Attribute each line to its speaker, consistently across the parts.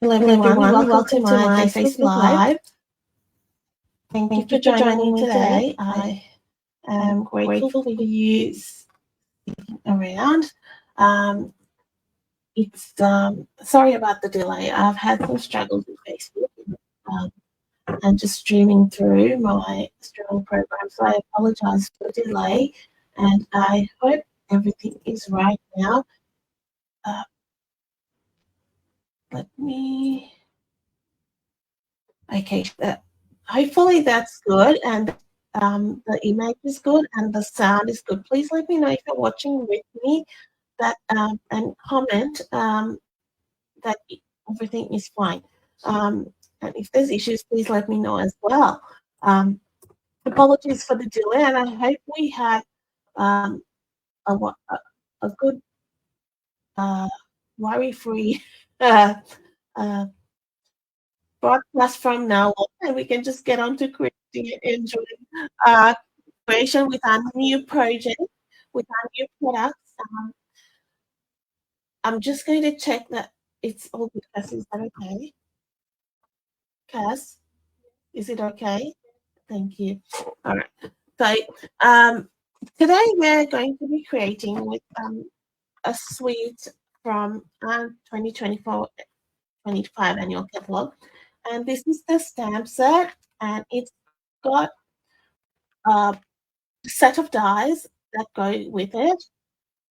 Speaker 1: Hello everyone, welcome to my Facebook Live. Thank you for joining me today. I am grateful for you sticking around. Sorry about the delay. I've had some struggles with Facebook and just streaming through my streaming program, so I apologize for the delay, and I hope everything is right now. Let me. Okay, hopefully that's good, and the image is good and the sound is good. Please let me know if you're watching with me and comment that everything is fine. And if there's issues, please let me know as well. Apologies for the delay, and I hope we have a good worry-free broadcast from now on, and we can just get on to creating and enjoying creation with our new project, with our new products. I'm just going to check that it's all good. Cass, is that okay? Cass, is it okay? Thank you. All right. So today we're going to be creating with a suite from 2024-25 annual catalog. And this is the stamp set, and it's got a set of dies that go with it,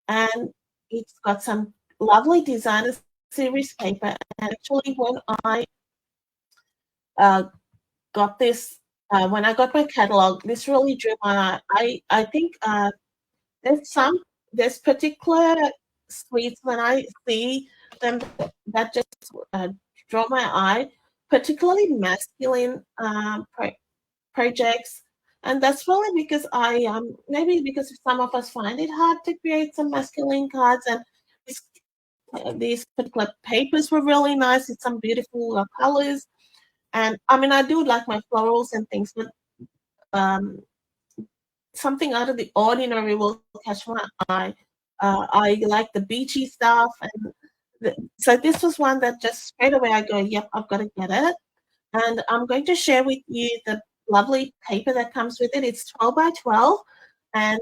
Speaker 1: and it's got some lovely designer series paper. And actually, when I got this, when I got my catalog, this really drew my eye. I think there's particular suites when I see them that just draw my eye, particularly masculine projects. And that's really because maybe because some of us find it hard to create some masculine cards, and these particular papers were really nice with some beautiful colors. And I mean, I do like my florals and things, but something out of the ordinary will catch my eye. I like the beachy stuff, and so this was one that just straight away I go, yep, I've got to get it. And I'm going to share with you the lovely paper that comes with it. It's 12 by 12, and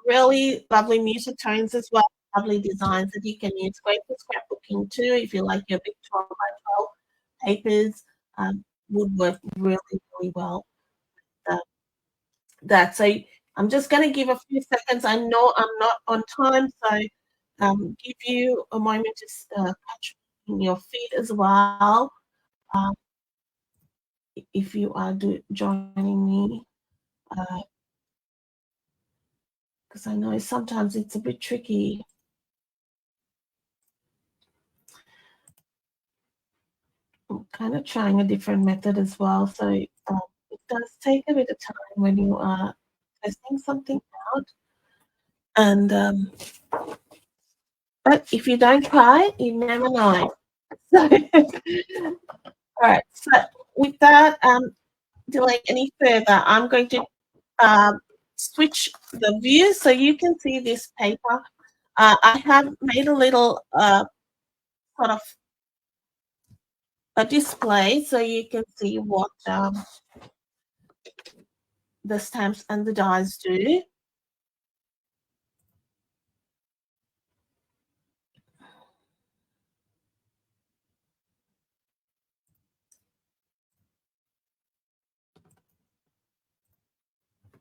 Speaker 1: really lovely muted tones as well. Lovely designs that you can use. Great for scrapbooking too. If you like your big 12 by 12 papers, would work really, really well. So I'm just going to give a few seconds. I know I'm not on time, so give you a moment to catch your feet as well. If you are joining me, because I know sometimes it's a bit tricky. I'm kind of trying a different method as well, so it does take a bit of time when you are testing something out. And but if you don't try, you never know. So, all right. So with that, delay any further, I'm going to switch the view so you can see this paper. I have made a little sort of a display so you can see what the stamps and the dies do.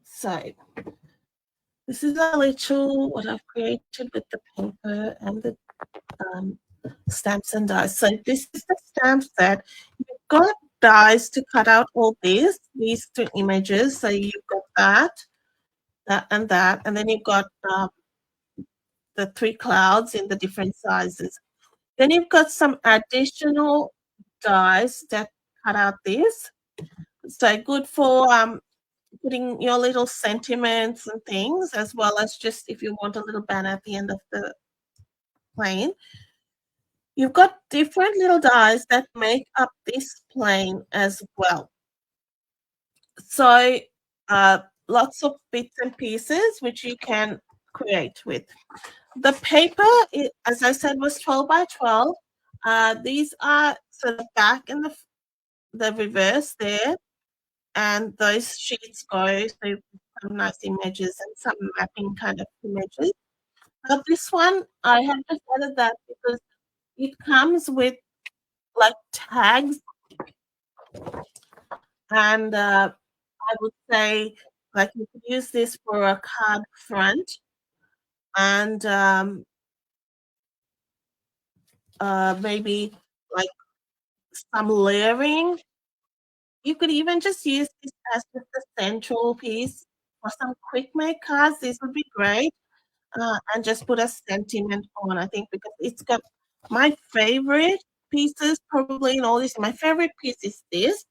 Speaker 1: So this is a little what I've created with the paper and the stamps and dies. So this is the stamp set. You've got dies to cut out all these two images. So you've got that, and then you've got the three clouds in the different sizes. Then you've got some additional dies that cut out this. So good for putting your little sentiments and things, as well as just if you want a little banner at the end of the plane. You've got different little dies that make up this plane as well. So lots of bits and pieces which you can create with. The paper, as I said, was 12 by 12. These are sort of back and the reverse there, and those sheets go so some nice images and some mapping kind of images. But this one, I have just added that because it comes with like tags, and I would say like you could use this for a card front, and maybe like some layering. You could even just use this as just a central piece for some quick make cards. This would be great. And just put a sentiment on, I think, because it's got my favorite pieces probably in all this. My favorite piece is this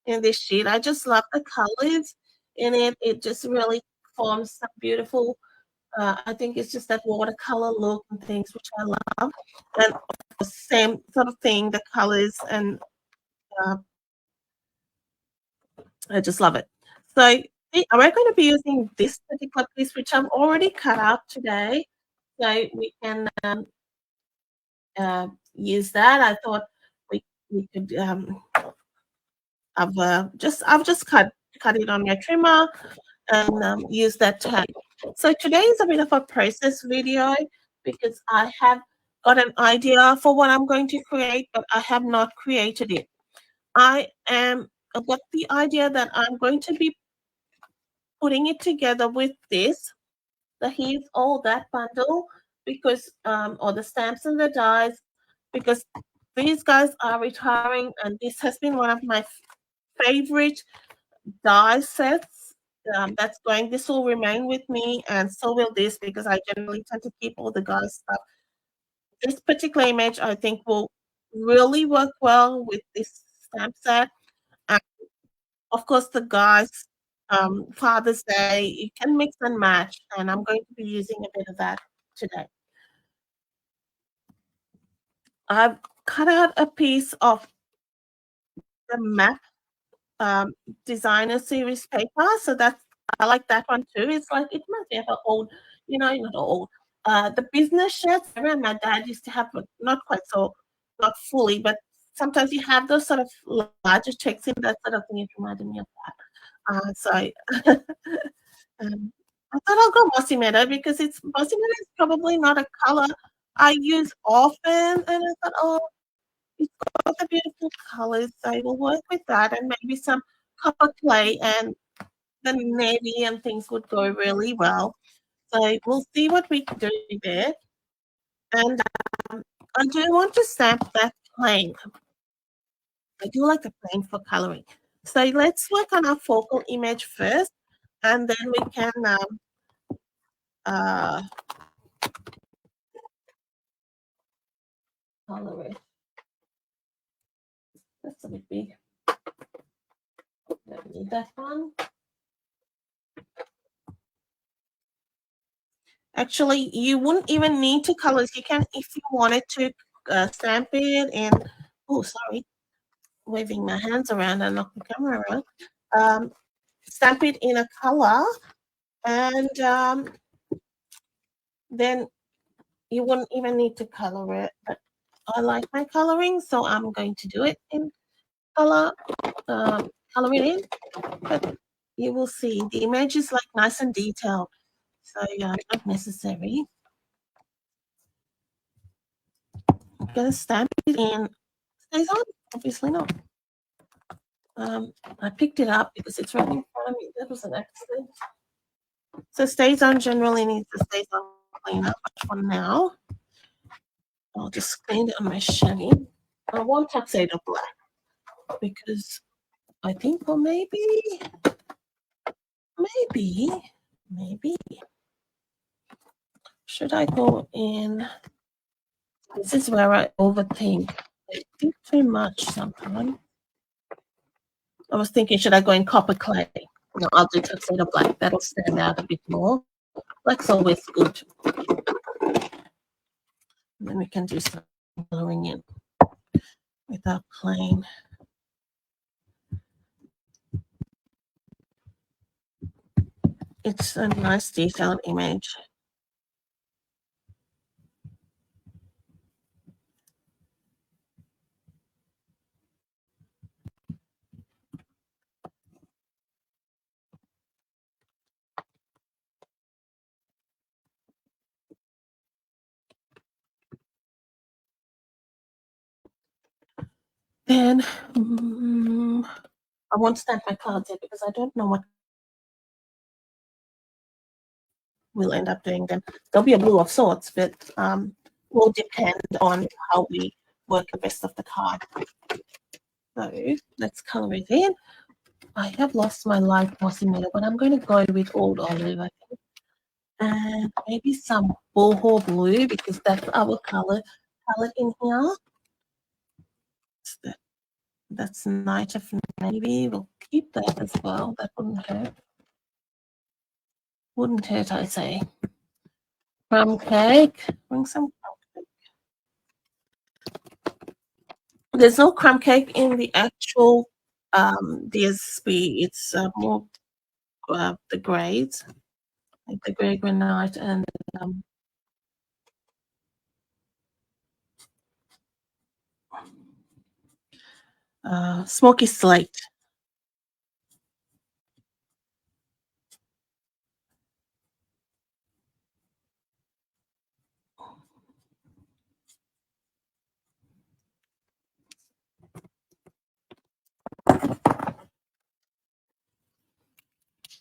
Speaker 1: in this sheet. I just love the colors in it. It just really forms some beautiful, I think it's just that watercolor look and things, which I love. And the same sort of thing, the colors, and uh, I just love it. So we're going to be using this particular piece, which I've already cut out today. So we can use that. I thought we could I've just cut it on my trimmer and use that tag. So today is a bit of a process video because I have got an idea for what I'm going to create, but I have not created it. I've got the idea that I'm going to be putting it together with this, the here's all that bundle, because or the stamps and the dies, because these guys are retiring, and this has been one of my favorite die sets. This will remain with me, and so will this, because I generally tend to keep all the guys stuff. This particular image I think will really work well with this stamp set. And of course the guys, Father's Day, you can mix and match, and I'm going to be using a bit of that today. I've cut out a piece of the map designer series paper, so that's I like that one too. It's like it might be an old, not old. The business shirts. I remember my dad used to have, but not quite so, not fully, but sometimes you have those sort of larger checks in that sort of thing. It reminded me of that. I thought I'll go mossy meadow because mossy meadow is probably not a color I use often, and I thought, oh, it's got the beautiful colors, so we'll work with that, and maybe some copper clay and the navy and things would go really well. So we'll see what we can do there. And I do want to stamp that plain. I do like the plain for coloring. So let's work on our focal image first, and then we can color it. That's a bit big. Don't need that one. Actually, you wouldn't even need to color. You can, if you wanted to, stamp it in. Oh, sorry, waving my hands around and knock the camera around. Stamp it in a color, and then you wouldn't even need to color it. But I like my coloring, so I'm going to do it in color. Color it in, but you will see the image is like nice and detailed, so yeah, not necessary. I'm gonna stamp it in. Stays on? Obviously not. I picked it up because it's right in front of me. That was an accident. So stays on generally needs to stay on cleaner. One now. I'll just clean it on my chamois. I want tuxedo black because I think, well, maybe. Should I go in? This is where I overthink. I think too much sometimes. I was thinking, should I go in copper clay? No, I'll do tuxedo black. That'll stand out a bit more. Black's always good. And then we can do some coloring in without plain. It's a nice detailed image. Then I won't stamp my cards yet because I don't know what we'll end up doing them. There'll be a blue of sorts, but will depend on how we work the rest of the card. So let's color it in. I have lost my light mossy meadow, but I'm going to go with old olive, I think. And maybe some boho blue because that's our color palette in here. That's Night of Navy. We'll keep that as well. That wouldn't hurt. Wouldn't hurt, I say. Crumb cake. Bring some crumb cake. There's no crumb cake in the actual DSP. It's more the grades, like the grey granite and smoky slate.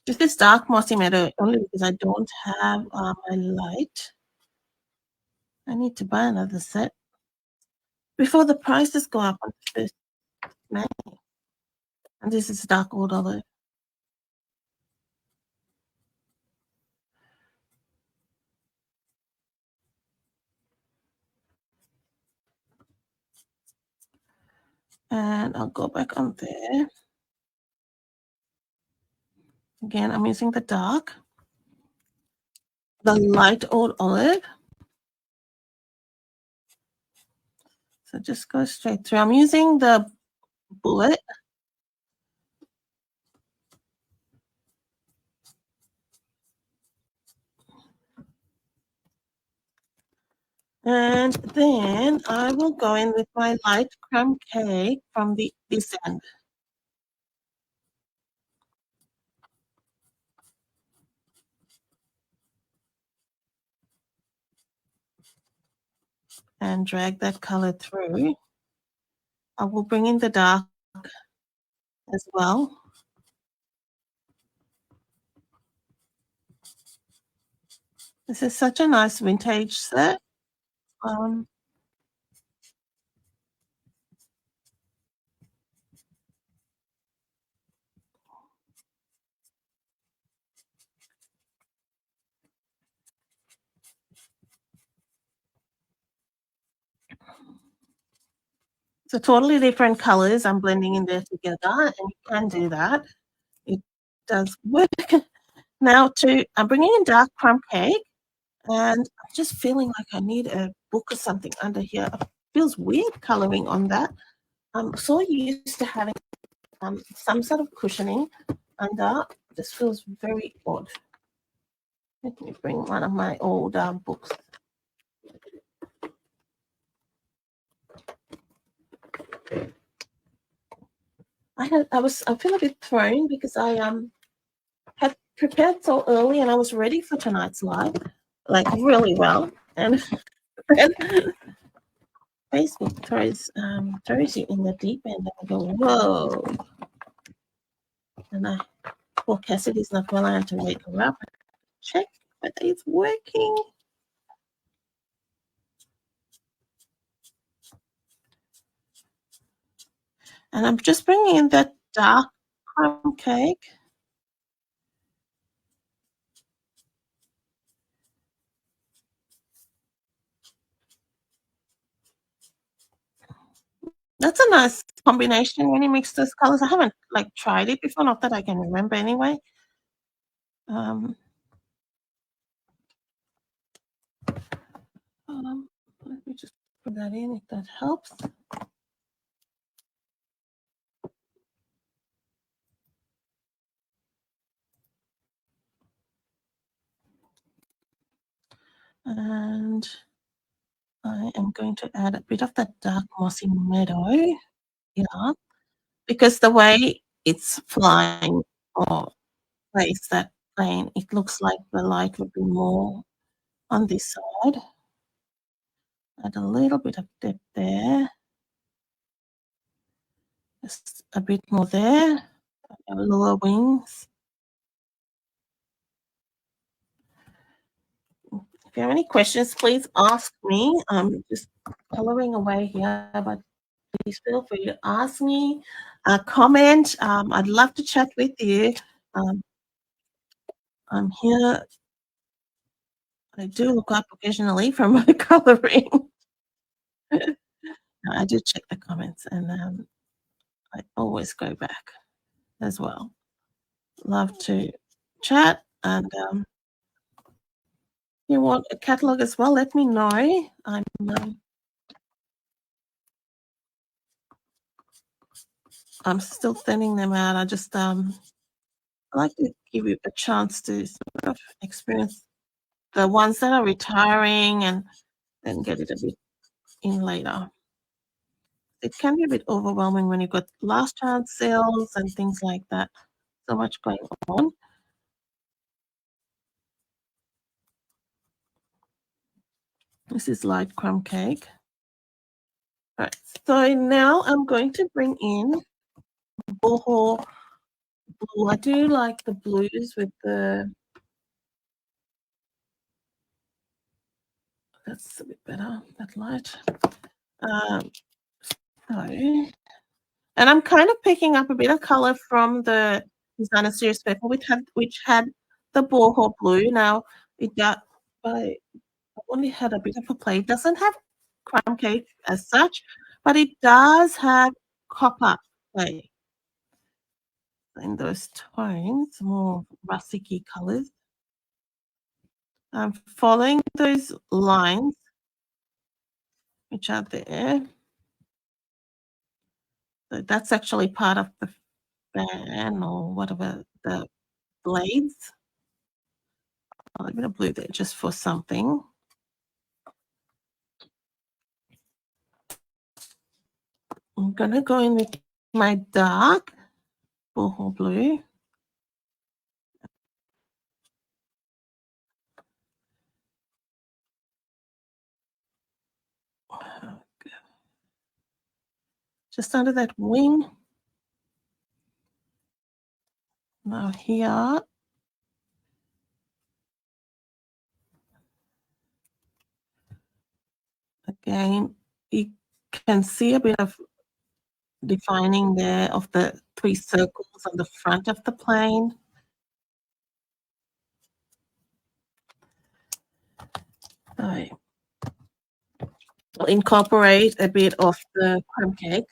Speaker 1: This is dark mossy meadow only because I don't have my light. I need to buy another set before the prices go up on the 1st of May. And this is dark old olive. And I'll go back on there. Again, I'm using the dark, the light old olive. So just go straight through. I'm using the bullet. And then I will go in with my light crumb cake from this end. And drag that color through. I will bring in the dark as well. This is such a nice vintage set. So totally different colors I'm blending in there together, and you can do that. It does work. Now I'm bringing in dark crumb cake, and I'm just feeling like I need a book or something under here. It feels weird coloring on that. I'm so used to having some sort of cushioning under. This feels very odd. Let me bring one of my old books. I feel a bit thrown because I had prepared so early and I was ready for tonight's live, like really well. And then Facebook throws you in the deep end and I go, whoa. And poor Cassidy's not well, I had to wake her up and check whether it's working. And I'm just bringing in that dark crumb cake. That's a nice combination when you mix those colors. I haven't tried it before, not that I can remember anyway. Let me just put that in if that helps. And I am going to add a bit of that dark mossy meadow here because the way it's flying or place that plane, it looks like the light would be more on this side. Add a little bit of depth there. Just a bit more there. Lower wings. If you have any questions, please ask me. I'm just coloring away here, but please feel free to ask me, comment. I'd love to chat with you. I'm here. I do look up occasionally from my coloring. I do check the comments, and I always go back as well. Love to chat, and you want a catalog as well, let me know. I'm still thinning them out. I just I like to give you a chance to sort of experience the ones that are retiring and then get it a bit in later. It can be a bit overwhelming when you've got last chance sales and things like that. So much going on. This is light crumb cake. All right, so now I'm going to bring in boho blue. I do like the blues with the, that's a bit better, that light. And I'm kind of picking up a bit of color from the designer series paper, which had the boho blue. Now it got, I only had a bit of a play. It doesn't have crumb cake as such, but it does have copper play in those tones, more rusticy colors. I'm following those lines which are there. So that's actually part of the fan or whatever, the blades. A little bit of blue there just for something. I'm going to go in with my dark boho blue. Just under that wing. Now here. Again, you can see a bit of defining there of the 3 circles on the front of the plane. I'll incorporate a bit of the crumb cake,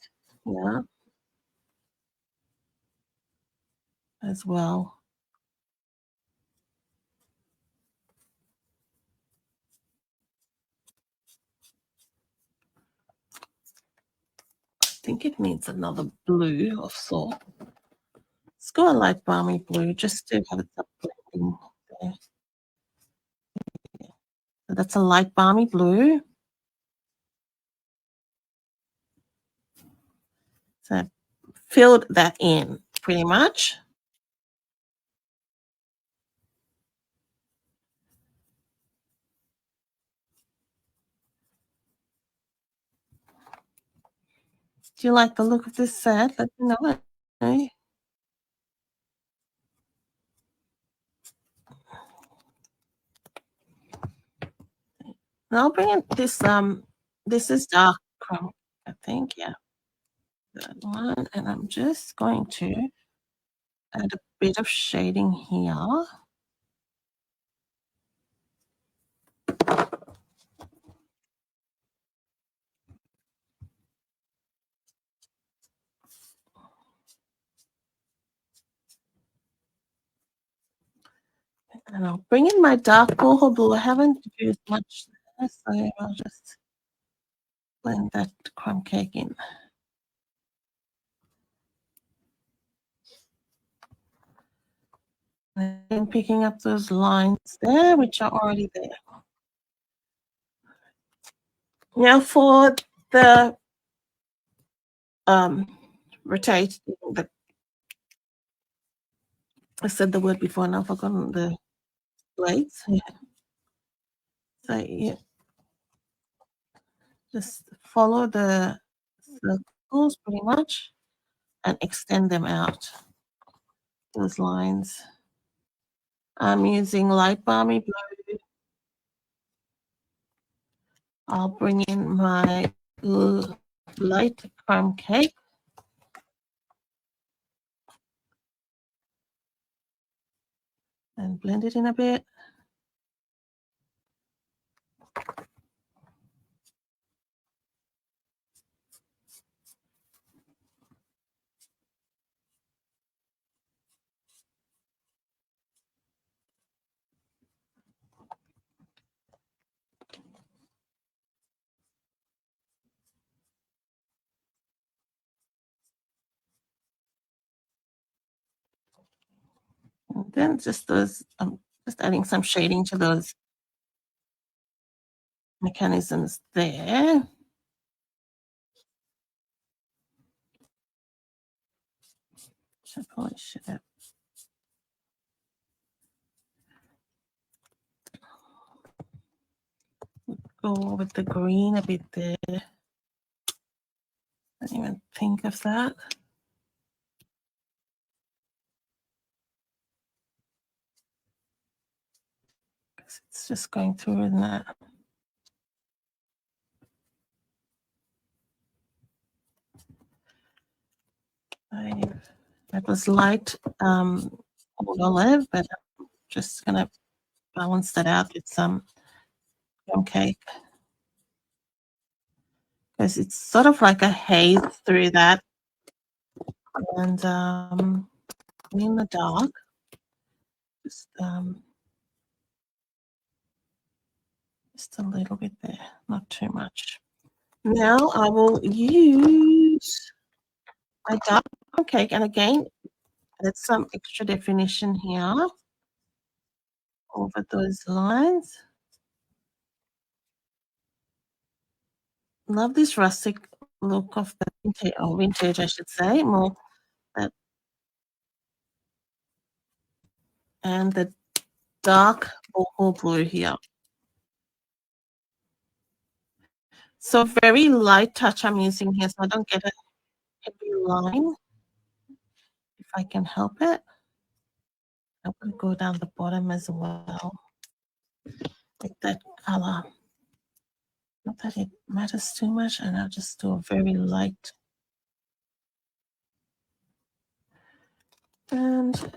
Speaker 1: yeah, as well. I think it needs another blue of sort. Let's go a light balmy blue just to have it up blending there. So that's a light balmy blue. So I filled that in pretty much. Do you like the look of this set? Let me know. Okay. I'll bring in this, this is dark crumb, I think, yeah. That one, and I'm just going to add a bit of shading here. And I'll bring in my dark boho blue. I haven't used much there, so I'll just blend that crumb cake in. And picking up those lines there, which are already there. Now for the rotate, I said the word before and I've forgotten the blades. Yeah. So yeah, just follow the circles pretty much. and extend them out, those lines. I'm using light balmy blue. I'll bring in my light crumb cake. And blend it in a bit. And then just those, just adding some shading to those mechanisms there. I probably should have. Go with the green a bit there. I didn't even think of that. It's just going through in that. That was light olive, but I'm just gonna balance that out with some crumb cake, because it's sort of like a haze through that. And in the dark, just a little bit there, not too much. Now I will use my dark cake, and again, add some extra definition here over those lines. Love this rustic look of the vintage, or vintage, I should say, more that, and the dark opal blue here. So very light touch I'm using here, so I don't get a heavy line, if I can help it. I'm going to go down the bottom as well, like that color. Not that it matters too much, and I'll just do a very light. And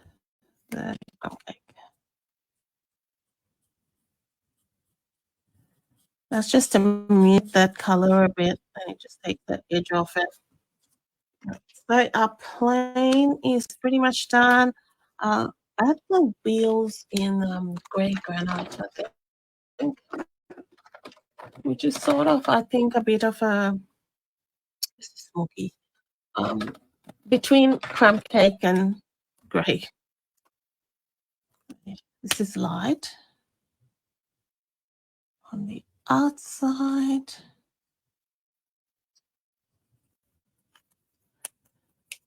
Speaker 1: there, okay. That's just to mute that color a bit, and just take the edge off it. So our plane is pretty much done. I have the wheels in grey granite, I think, which is sort of, I think, a bit of a smoky, between crumb cake and grey. This is light on the outside.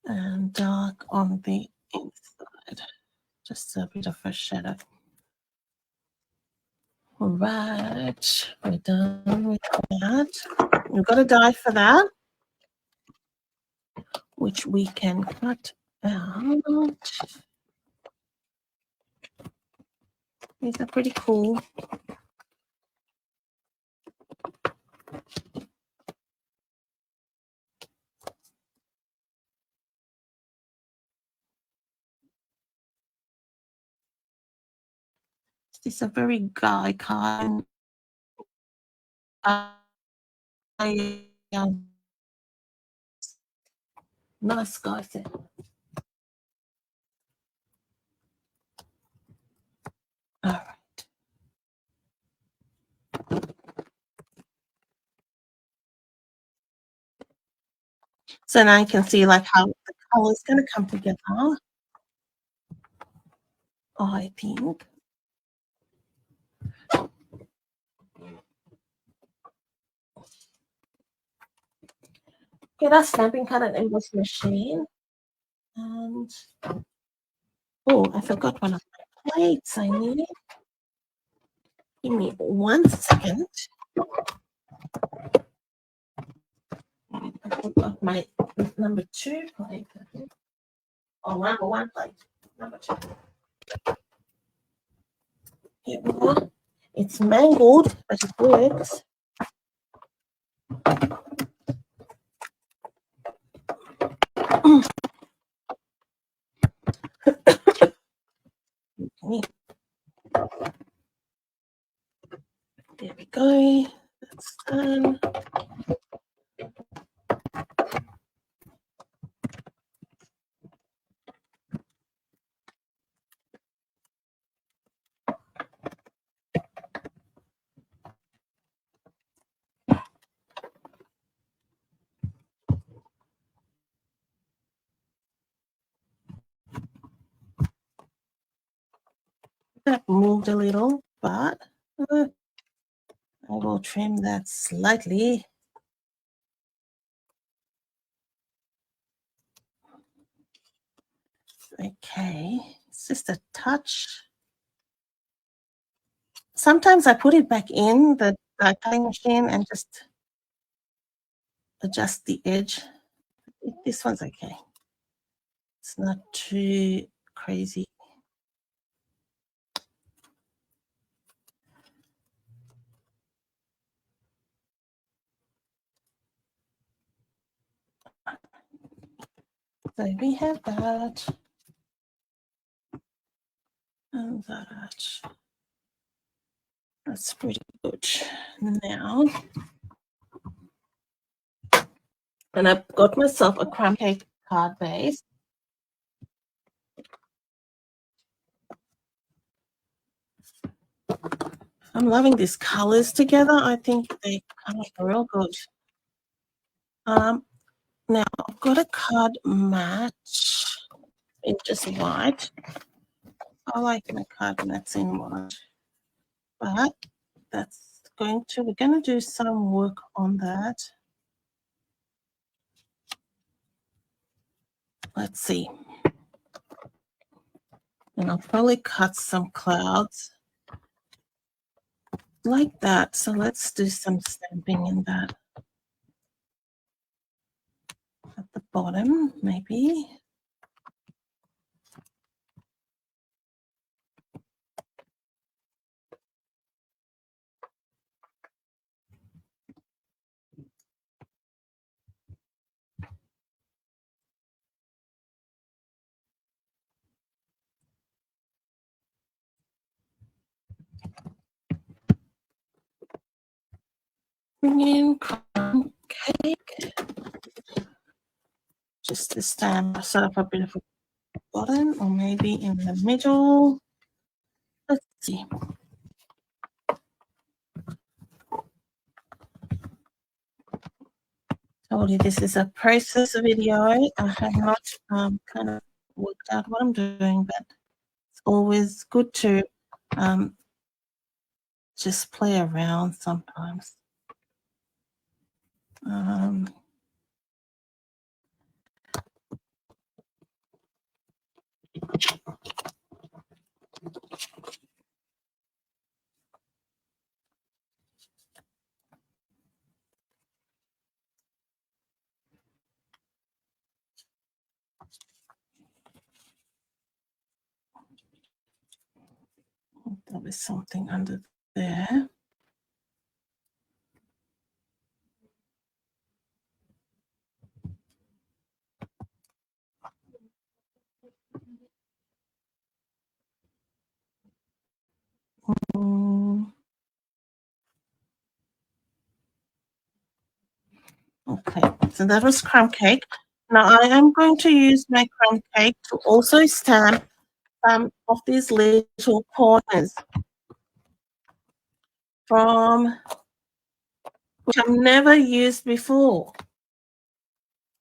Speaker 1: And dark on the inside. Just a bit of a shadow. All right, we're done with that. We've got a die for that, which we can cut out. These are pretty cool. This is a very guy kind. Nice guy set. All right. So now you can see like how the color is going to come together. I think. Get our stamping card and emboss machine. And oh, I forgot one of my plates. I need it. Give me 1 second. I've got my number 2 plate. Oh, number 1 plate. Number 2. Here we go. It's mangled, but it works. Okay. There we go. That's done. That moved a little, but I will trim that slightly. Okay, it's just a touch. Sometimes I put it back in the cutting machine and just adjust the edge. This one's okay. It's not too crazy. So we have that and that. That's pretty good. Now, and I've got myself a crumb cake card base. I'm loving these colors together. I think they come out real good. Now I've got a card match in just white. I like my card mats in white, but we're going to do some work on that. Let's see. And I'll probably cut some clouds like that. So let's do some stamping in that. At the bottom, maybe. Bring in crumb cake. Just to stamp, set up a bit of a bottom, or maybe in the middle. Let's see. Told you this is a process video. I have not kind of worked out what I'm doing, but it's always good to just play around sometimes. There was something under there. Okay, so that was crumb cake. Now I am going to use my crumb cake to also stamp some of these little corners from which I've never used before.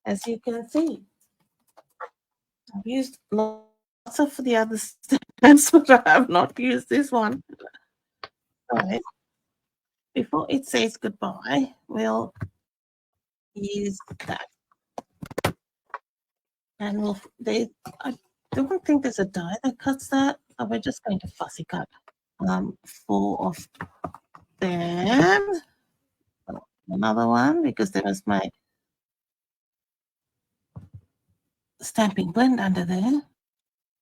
Speaker 1: As you can see, I've used lots of the other stamps, but I have not used this one. So before it says goodbye, we'll use that. And I don't think there's a die that cuts that. So we're just going to fussy cut 4 of them. Another one, because there was my stamping blend under there.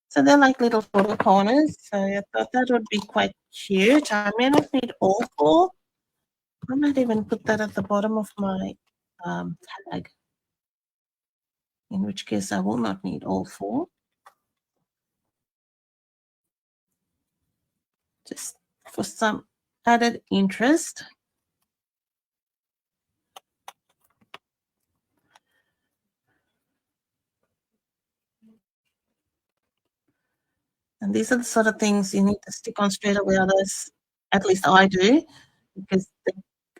Speaker 1: So they're like little photo corners. So I thought that would be quite cute. I may not need all 4. I might even put that at the bottom of my tag, in which case I will not need all 4. Just for some added interest. And these are the sort of things you need to stick on straight away, others, at least I do, because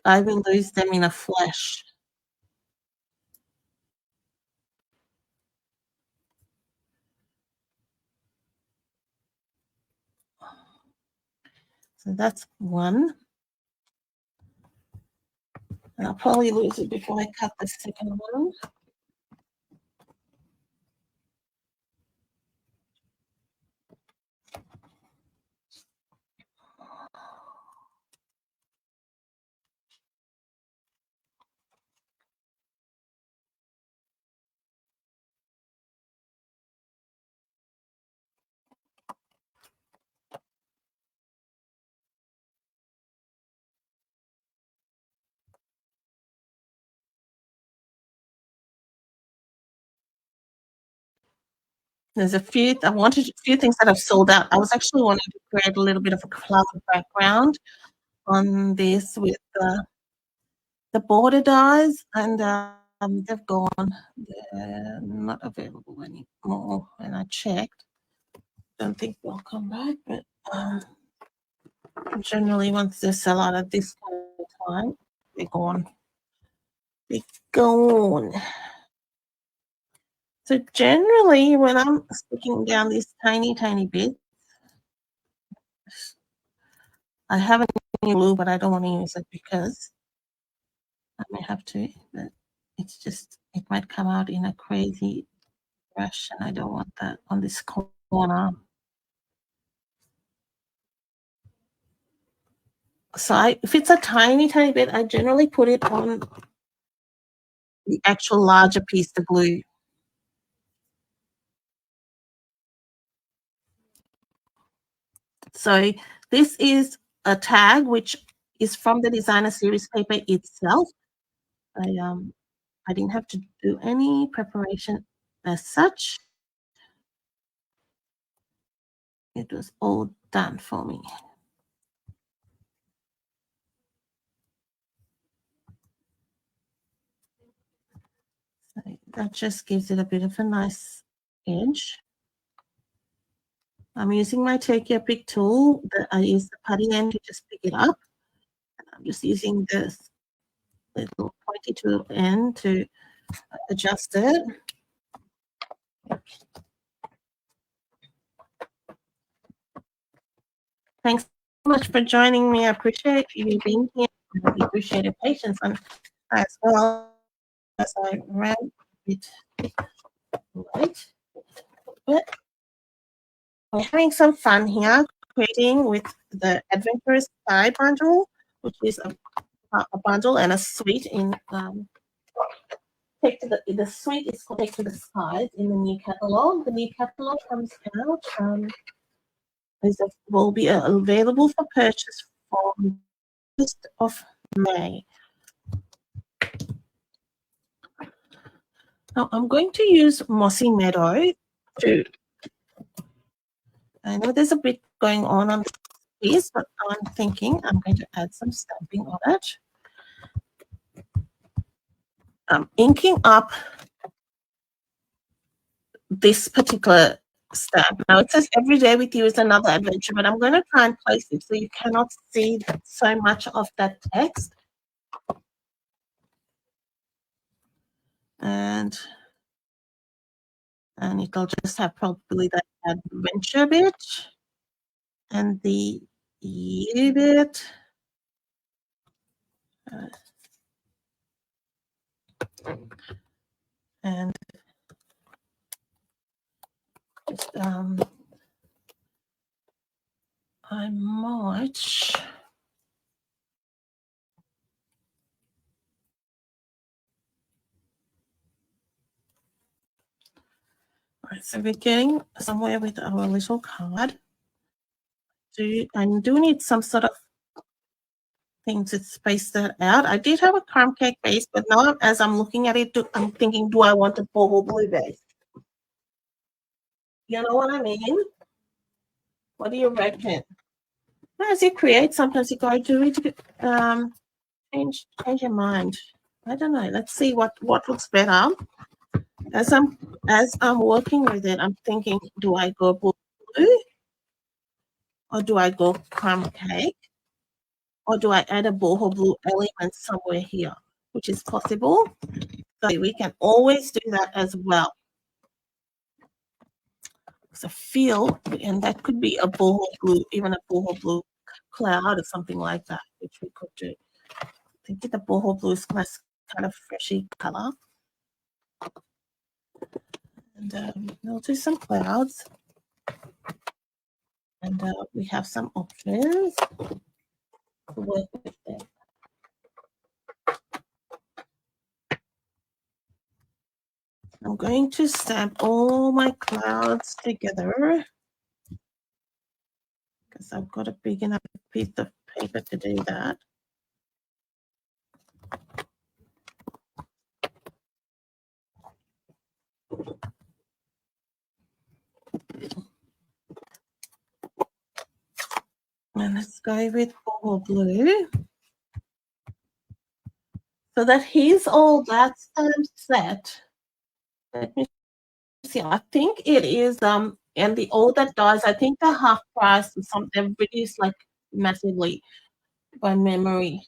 Speaker 1: I will lose them in a flash. So that's one. And I'll probably lose it before I cut the second one. There's a few things that have sold out. I was actually wanting to create a little bit of a cloud background on this with the border dies, and they've gone. They're not available anymore. And I checked. Don't think they'll come back, but generally once they sell out at this kind of time, they're gone. They're gone. So generally, when I'm sticking down these tiny, tiny bits, I haven't any glue, but I don't want to use it because I may have to, but it's just, it might come out in a crazy rush, and I don't want that on this corner. So if it's a tiny, tiny bit, I generally put it on the actual larger piece of glue. So this is a tag which is from the designer series paper itself. I didn't have to do any preparation as such. It was all done for me. So that just gives it a bit of a nice edge. I'm using my Take Your Pick tool that I use the cutting end to just pick it up. I'm just using this little pointy tool end to adjust it. Thanks so much for joining me. I appreciate you being here. I appreciate your patience and as well as I ran a bit late. But we're having some fun here creating with the Adventurous Sky bundle, which is a bundle and a suite in Take to the suite is called Take to the Skies in the new catalog. The new catalog comes out will be available for purchase from 1st of May. Now I'm going to use Mossy Meadow to, I know there's a bit going on this piece, but I'm thinking I'm going to add some stamping on it. I'm inking up this particular stamp. Now it says every day with you is another adventure, but I'm going to try and place it so you cannot see so much of that text. And it'll just have probably that adventure bit and the you bit. And just, I might Right, so we're getting somewhere with our little card. I do need some sort of thing to space that out. I did have a crumb cake base, but now as I'm looking at it, I'm thinking, do I want a boho blue base? You know what I mean? What do you reckon? As you create, sometimes you go to change your mind. I don't know. Let's see what looks better. As I'm working with it, I'm thinking, do I go blue or do I go crumb cake? Or do I add a boho blue element somewhere here, which is possible? So we can always do that as well. So feel, and that could be a boho blue, even a boho blue cloud or something like that, which we could do. I think the boho blue is nice, kind of freshy color. And we'll do some clouds. And we have some options to work with them. I'm going to stamp all my clouds together because I've got a big enough piece of paper to do that. And let's go with boho blue. So that here's all that stamp set. Let me see. I think it is and the all that dies, I think the half price or something reduced like massively by memory.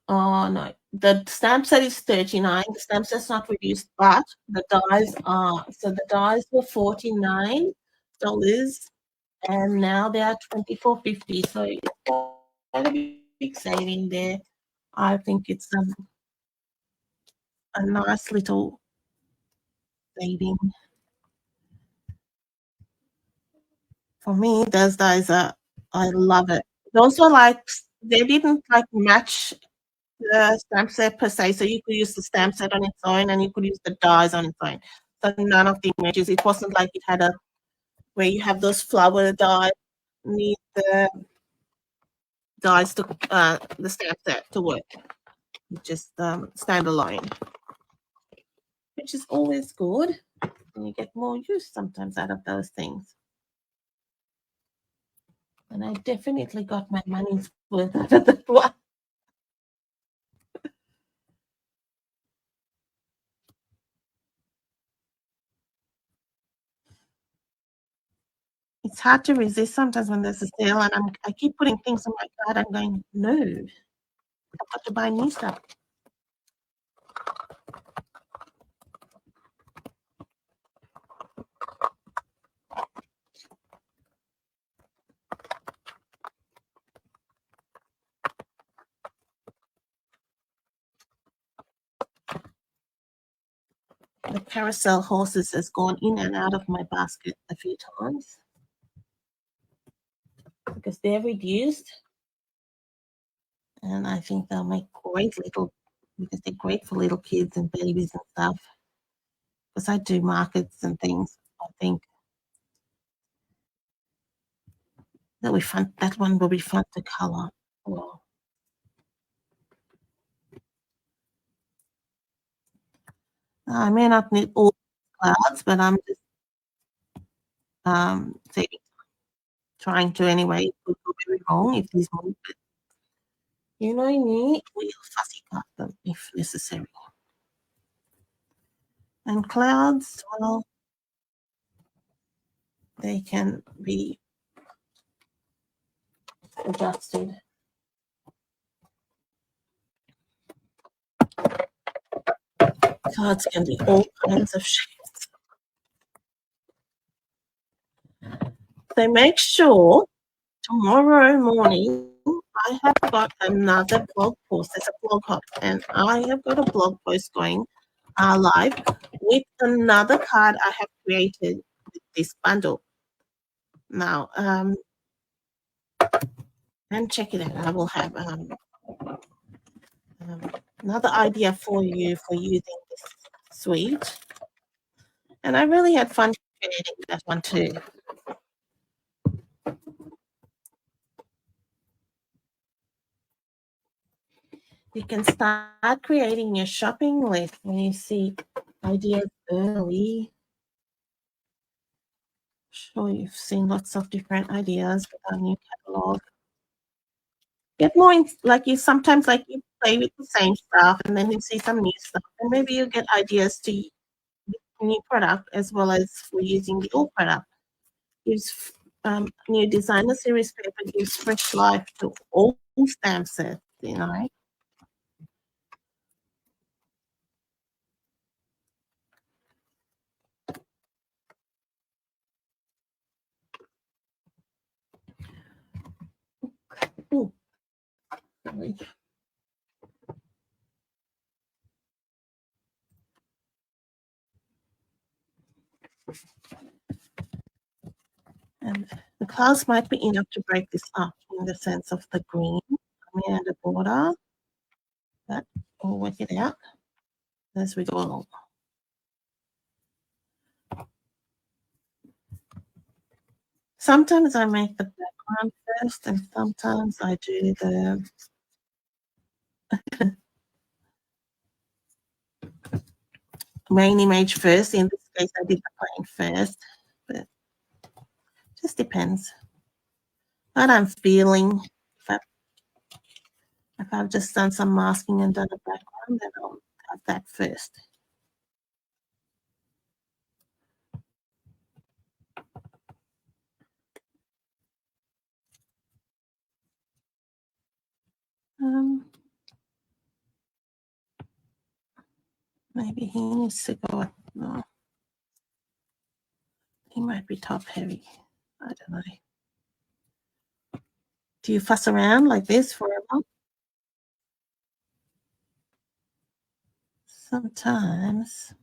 Speaker 1: Oh no, the stamp set is 39. The stamp set's not reduced, but the dies are. So the dies were $49, and now they are $24.50. So it's quite a big saving there. I think it's a nice little saving. For me, those dies are. I love it. Those were like they didn't like match the stamp set per se, so you could use the stamp set on its own and you could use the dies on its own. So none of the images, it wasn't like it had a where you have those flower dies need the dies to the stamp set to work. Just stand alone, which is always good. And you get more use sometimes out of those things. And I definitely got my money's worth out of that one. It's hard to resist sometimes when there's a sale, and I keep putting things on my card. I'm going, no, I've got to buy new stuff. The carousel horses has gone in and out of my basket a few times because they're reduced, and I think they'll make great little because they're great for little kids and babies and stuff. Because I do markets and things, I think that we fun. That one will be fun to color. Well, I may not need all clouds, but I'm just saving, trying to anyway. It could go very wrong if these move. But you know me, we'll fussy cut them if necessary. And clouds, well, they can be adjusted. Clouds can be all kinds of shapes. So make sure tomorrow morning I have got another blog post. There's a blog hop, and I have got a blog post going live with another card I have created with this bundle. Now, and check it out. I will have another idea for you for using this sweet. And I really had fun creating that one too. You can start creating your shopping list when you see ideas early. Sure, you've seen lots of different ideas with our new catalog. Get more like you sometimes like you play with the same stuff and then you see some new stuff and maybe you get ideas to use the new product as well as for using the old product. Gives new designer series paper gives fresh life to all stamp sets, you know. Ooh, sorry. And the clouds might be enough to break this up in the sense of the green coming at the border, but we'll work it out as we go along. Sometimes I make the background first and sometimes I do the main image first. In this case, I did the plain first, but just depends what I'm feeling. If I've just done some masking and done a background, then I'll have that first. Maybe he needs to go. No, he might be top heavy. I don't know. Do you fuss around like this forever? Sometimes.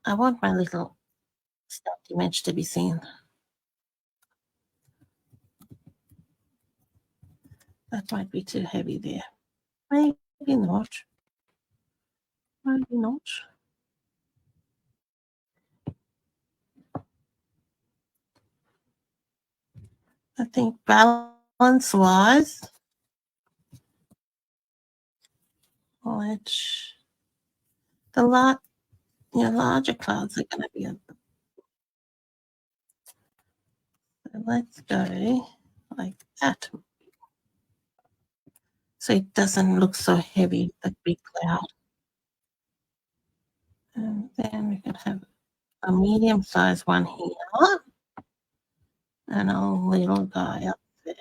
Speaker 1: I want my little stamped image to be seen. That might be too heavy there. Maybe not. Maybe not. I think balance-wise, which the larger clouds are going to be. So let's go like that. So it doesn't look so heavy, the big cloud. And then we can have a medium-sized one here and a little guy up there.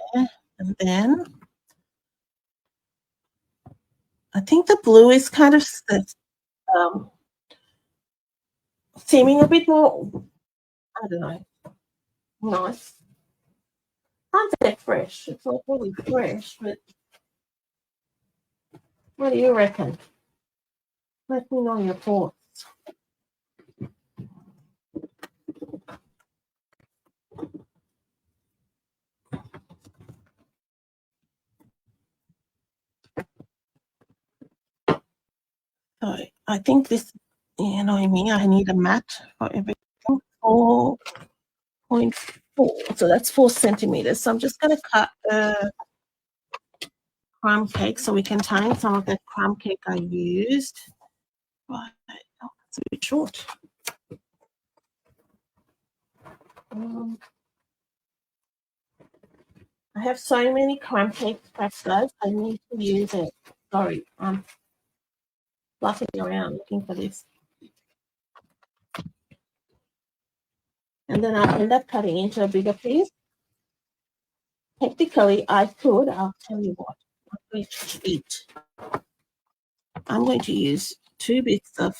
Speaker 1: And then I think the blue is kind of seeming a bit more, I don't know, nice. I'd say fresh. It's not really fresh, but what do you reckon? Let me know your thoughts. So I think this, you know what I mean? I need a mat for everything. 4.4. So that's 4 centimeters. So I'm just going to cut the crumb cake so we can tie in some of that crumb cake I used. Right. Oh, it's a bit short. I have so many crumb cake scraps, guys. I need to use it. Sorry, I'm fluffing around looking for this. And then I'll end up cutting into a bigger piece. Technically, I could, I'll tell you what, I'm going to cheat. I'm going to use 2 bits of,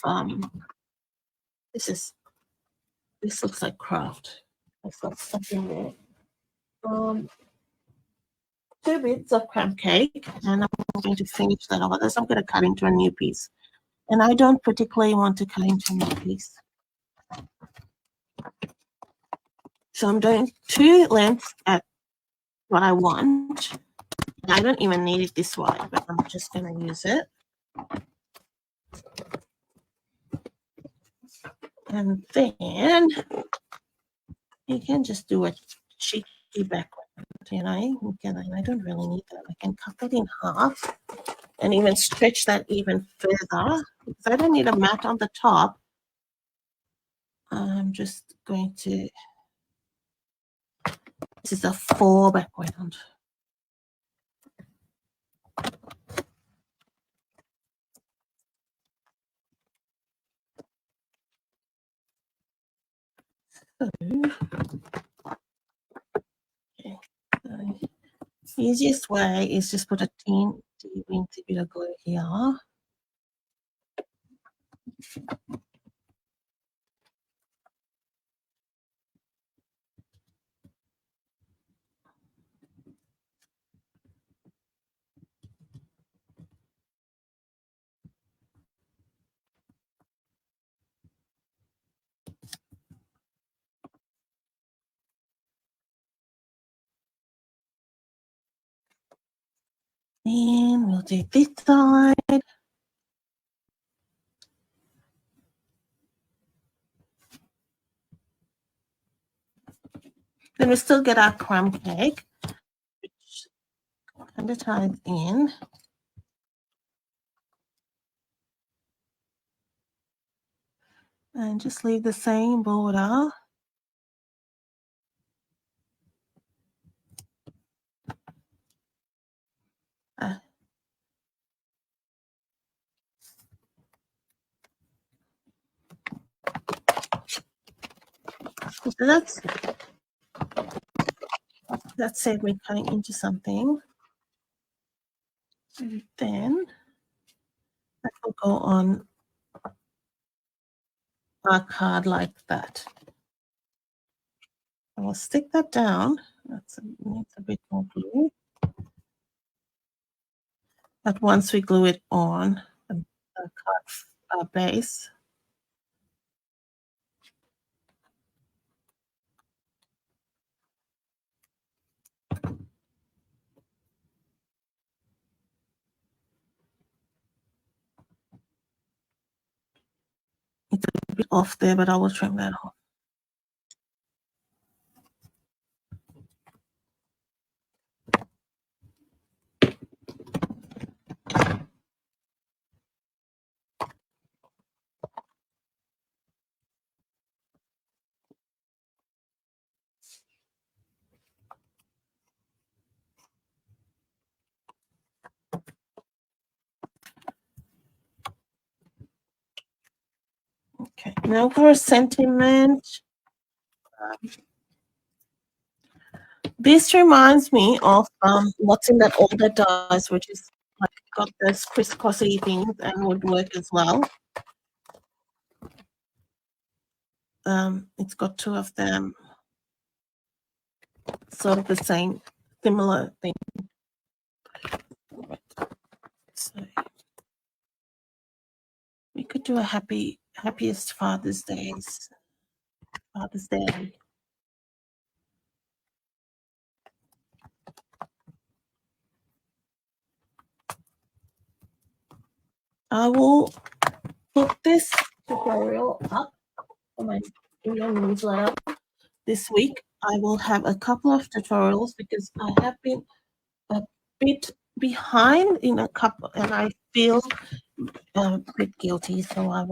Speaker 1: this looks like craft. I've got something there. 2 bits of crumb cake, and I'm going to finish that over. So I'm going to cut into a new piece. And I don't particularly want to cut into a new piece. So I'm doing 2 lengths at what I want. I don't even need it this way, but I'm just going to use it. And then you can just do a cheeky background, you know. You can, I don't really need that. I can cut that in half and even stretch that even further because I don't need a mat on the top. I'm just going to, this is a 4 background. So, okay. So, easiest way is just put a teeny bit of glue here. And we'll do this side. Then we still get our crumb cake, which kind of ties in. And just leave the same border. So that saved me cutting into something. And then that will go on our card like that. I will stick that down. That needs a bit more glue. But once we glue it on the card base, it's a bit off there, but I will trim that off. Okay, now for a sentiment. This reminds me of what's in that older dies, which is like got those crisscrossy things and would work as well. It's got 2 of them, sort of the same, similar thing. So we could do a happiest Father's Day. I will put this tutorial up on my newsletter this week. I will have a couple of tutorials because I have been a bit behind in a couple, and I feel a bit guilty. So I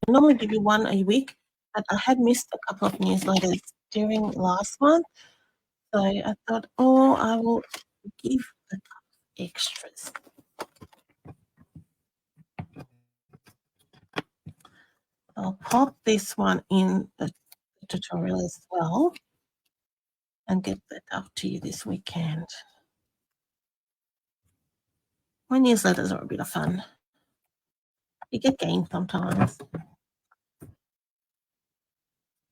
Speaker 1: normally give you one a week, but I had missed a couple of newsletters during last month. So I thought, oh, I will give a couple extras. I'll pop this one in the tutorial as well and get that out to you this weekend. My newsletters are a bit of fun. You get game sometimes.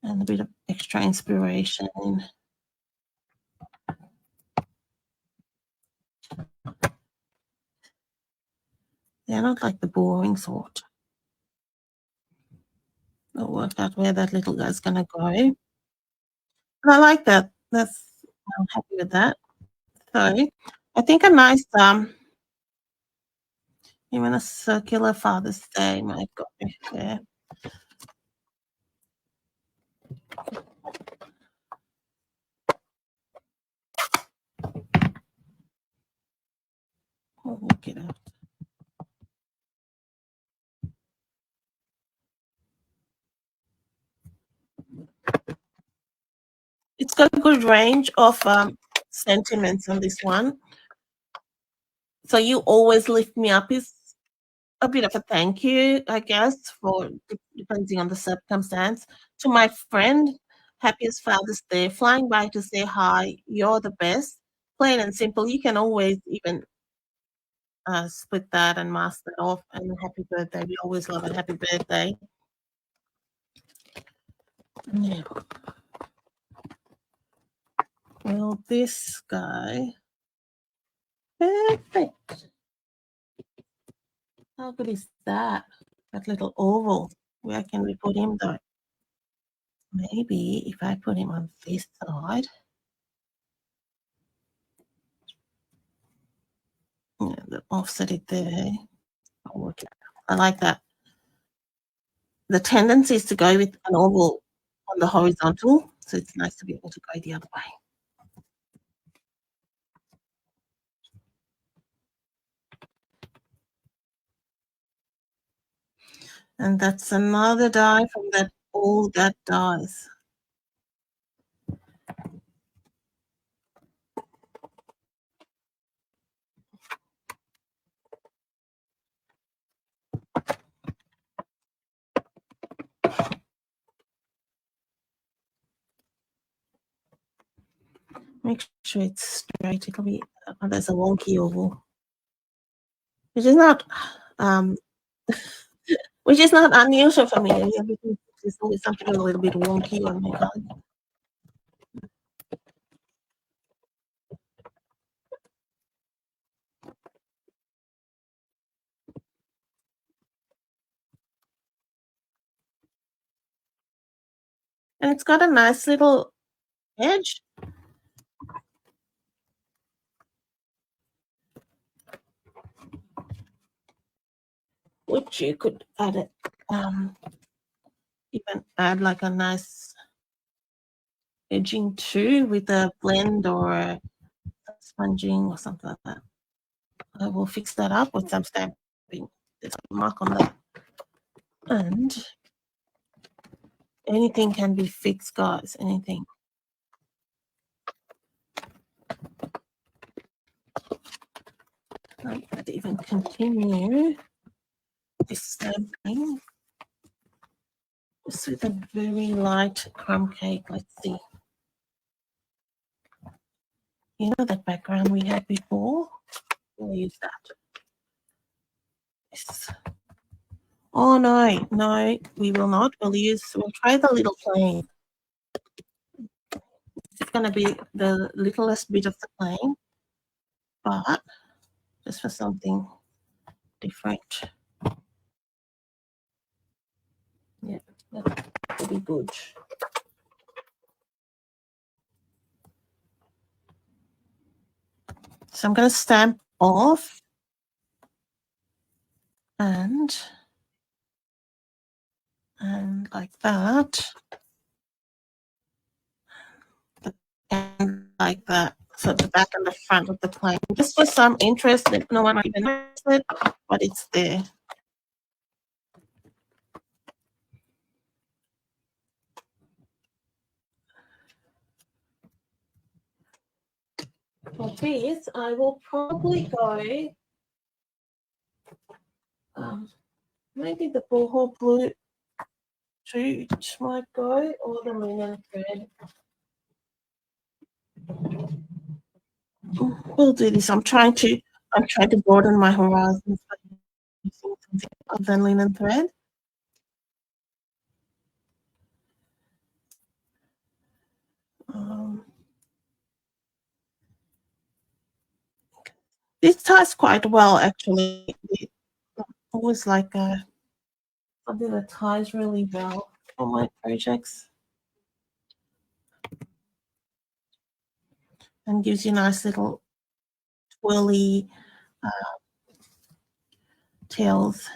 Speaker 1: And a bit of extra inspiration. They're not like the boring sort. I'll work out where that little guy's going to go. I like that. I'm happy with that. So I think a nice even a circular Father's Day might go there. I'll work it out. It's got a good range of sentiments on this one. So you always lift me up is a bit of a thank you, I guess, for depending on the circumstance. To my friend, happiest Father's Day, flying by to say hi. You're the best. Plain and simple. You can always even split that and mask that off. And happy birthday. We always love a happy birthday. Now, well, this guy. Perfect. How good is that? That little oval. Where can we put him though? Maybe if I put him on this side. Yeah, offset it there. I'll work it out. I like that. The tendency is to go with an oval on the horizontal, so it's nice to be able to go the other way. And that's another die from that all that dies. Make sure it's straight. It'll be there's a wonky oval, which is not which is not unusual for me. Everything is always something a little bit wonky on my card. And it's got a nice little edge. Which you could add it, even add like a nice edging too with a blend or a sponging or something like that. I will fix that up with some stamping. There's a mark on that. And anything can be fixed, guys. Anything. I might even continue this stamping just with a very light crumb cake. Let's see. You know that background we had before? We'll use that. Yes. Oh no, no, we will not. We'll try the little plane. It's gonna be the littlest bit of the plane, but just for something different. Yeah, that will be good. So I'm going to stamp off and like that, and like that. So the back and the front of the plane, just for some interest that no one even noticed it, but it's there. For this, I will probably go maybe the bullhorn blue too might go, or the linen thread. We'll do this. I'm trying to broaden my horizons other than linen thread. This ties quite well, actually. It's always like something that ties really well on my projects. and gives you nice little twirly tails,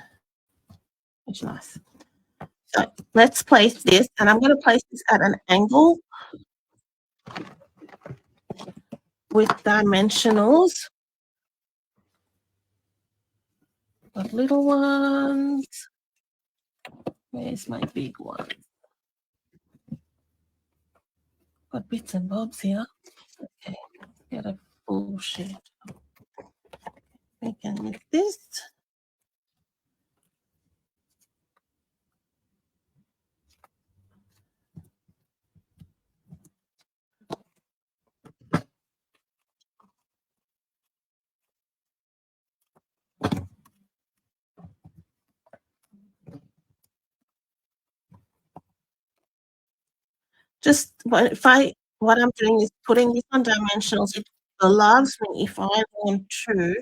Speaker 1: which is nice. So let's place this, and I'm going to place this at an angle with dimensionals. Got little ones. Where's my big one? Got bits and bobs here. Okay, get a full sheet. We can make this. Just what I'm doing is putting this on dimensionals. It allows me, if I want to,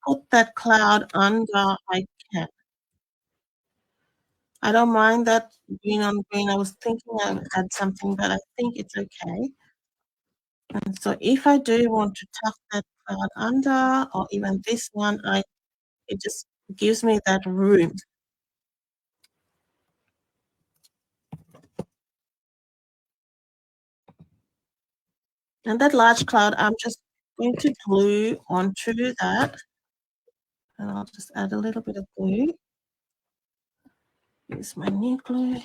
Speaker 1: put that cloud under, I can. I don't mind that green on green. I was thinking I would add something, but I think it's okay. And so if I do want to tuck that cloud under, or even this one, it just gives me that room. And that large cloud, I'm just going to glue onto that. And I'll just add a little bit of glue. Here's my new glue.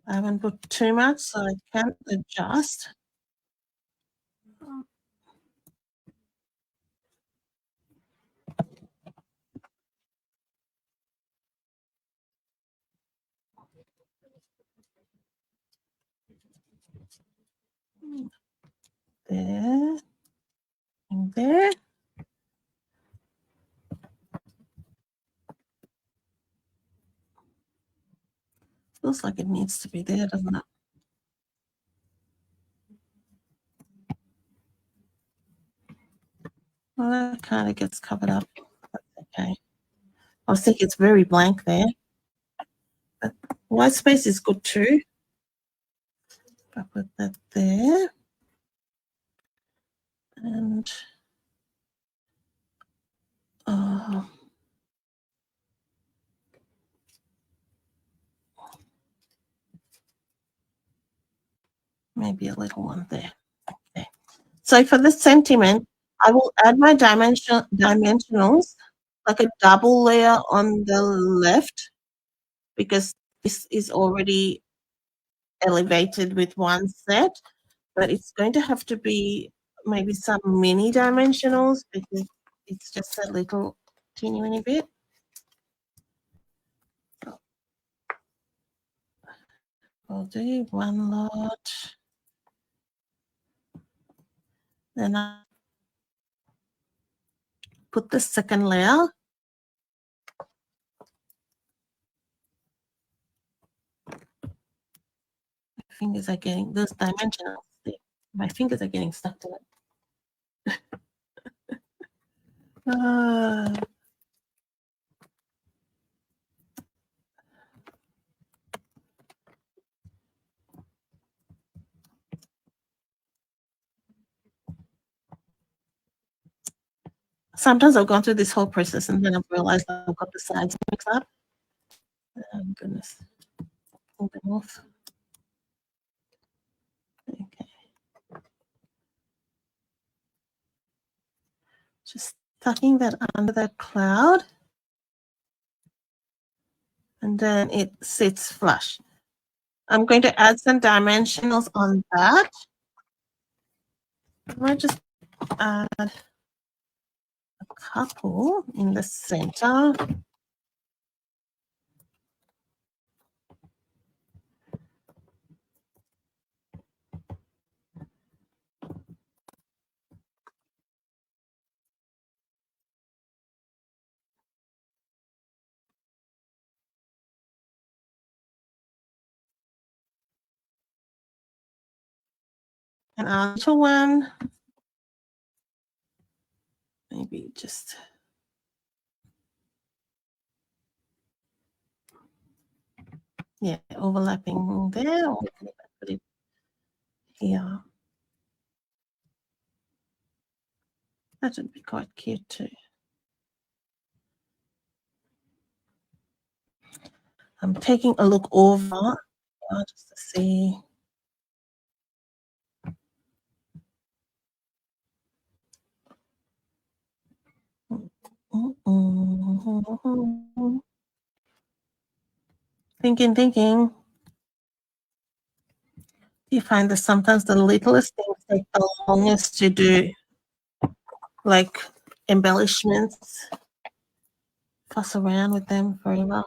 Speaker 1: I haven't put too much, so I can adjust. There and there. Feels like it needs to be there, doesn't it? Well, that kind of gets covered up. That's okay. I was thinking it's very blank there. But white space is good too. I'll put that there. And maybe a little one there. Okay. So for the sentiment, I will add my dimensionals, like a double layer on the left, because this is already elevated with one set, but it's going to have to be maybe some mini dimensionals because it's just a little teeny weeny bit. I'll do one lot. Then I put the second layer. My fingers are getting those dimensionals. My fingers are getting stuck to it. Sometimes I've gone through this whole process and then I've realized I've got the sides mixed up. Oh, goodness. Pull them off. Okay. Just tucking that under that cloud. And then it sits flush. I'm going to add some dimensionals on that. I might just add a couple in the center. And our little one, maybe just overlapping there, or put it here. That would be quite cute too. I'm taking a look over just to see. Thinking. You find that sometimes the littlest things take the longest to do, like embellishments. Fuss around with them forever.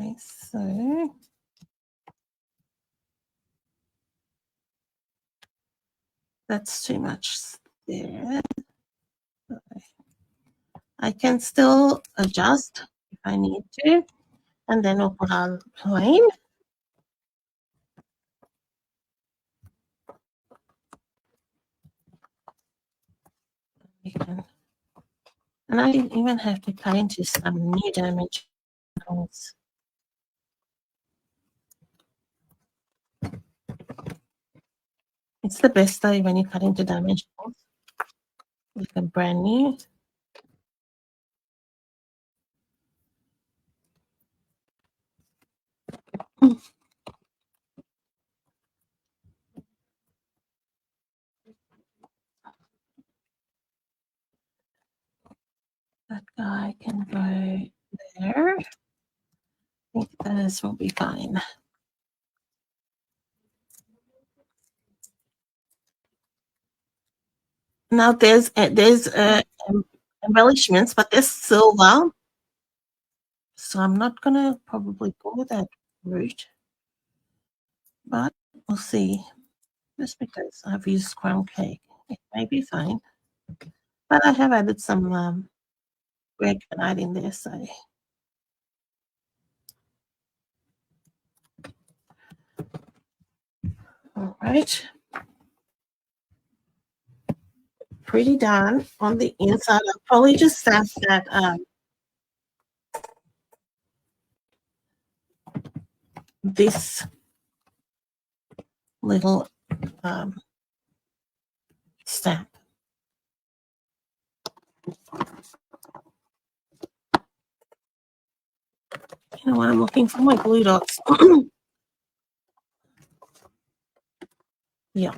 Speaker 1: Okay, so that's too much there. I can still adjust if I need to, and then we'll put our plain. And I didn't even have to cut into some new dimensions. It's the best though when you cut into dimensionals, like a brand new. That guy can go there. I think this will be fine. Now there's embellishments, but there's silver, so I'm not gonna probably go that route, but we'll see. Just because I've used crumb cake, it may be fine, but I have added some red granite in there, so all right. Pretty done on the inside. I'll probably just stamp that this little stamp. You know what? I'm looking for my glue dots. Yeah.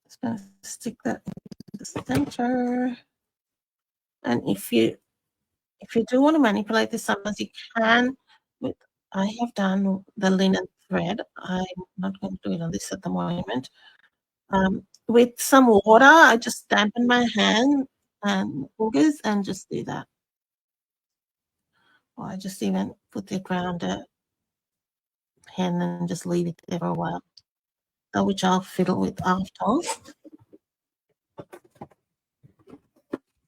Speaker 1: Just gonna stick that in the center. And if you do want to manipulate this, sometimes you can. I have done the linen thread. I'm not going to do it on this at the moment. With some water, I just dampen my hand and fingers and just do that. Or I just even put it around a pen and just leave it there for a while, which I'll fiddle with after.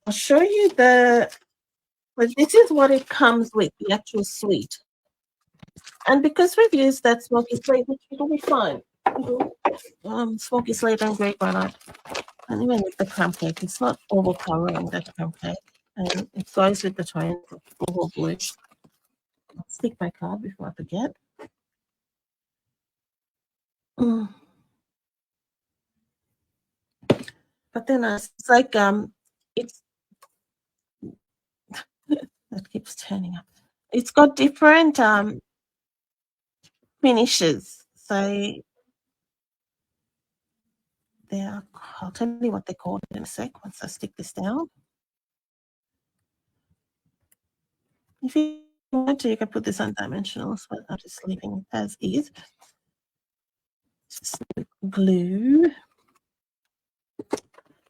Speaker 1: I'll show you this is what it comes with, the actual suite. And because we've used that smoky slate, which it'll be fine. Smoky slate and great granite. And even with the crumb cake, it's not overpowering, that crumb cake. And it goes with the tone of blue. I'll stick my card before I forget. But then it's like it's that keeps turning up. It's got different finishes. So I'll tell you what they're called in a sec once I stick this down. If you want to, you can put this on dimensionals, but I'm just leaving it as is. Just glue.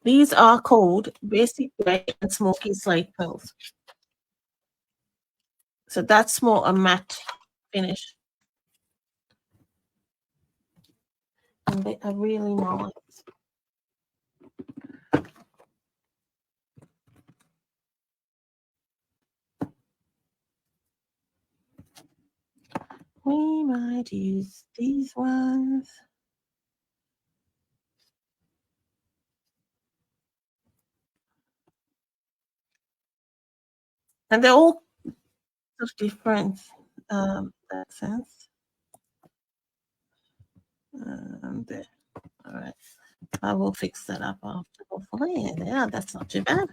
Speaker 1: These are called Basic Gray and Smoky Slate Pearls. So that's more a matte finish. And they are really nice. We might use these ones. And they're all of different that sense. There. All right. I will fix that up after. Hopefully. Yeah, that's not too bad.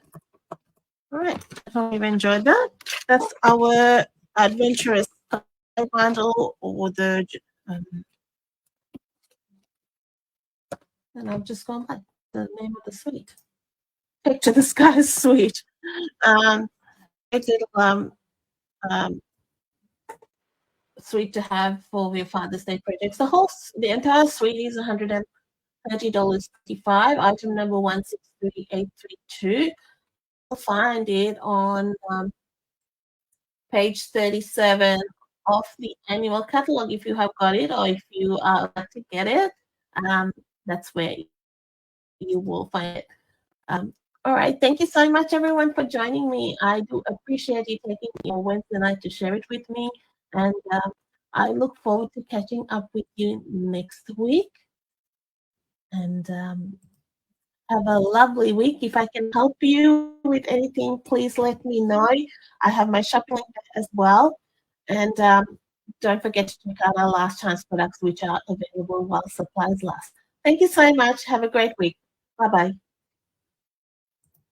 Speaker 1: All right. I hope you've enjoyed that. That's our Adventurous bundle or the and I've just gone back the name of the suite. Picture the Sky suite. It's a little suite to have for your Father's Day projects. The entire suite is $130.55. Item number 163832. You'll find it on page 37 of the annual catalog if you have got it, or if you like to get it. That's where you will find it. All right. Thank you so much, everyone, for joining me. I do appreciate you taking your Wednesday night to share it with me. And I look forward to catching up with you next week. And have a lovely week. If I can help you with anything, please let me know. I have my shopping link as well. And don't forget to check out our last chance products, which are available while supplies last. Thank you so much. Have a great week. Bye-bye.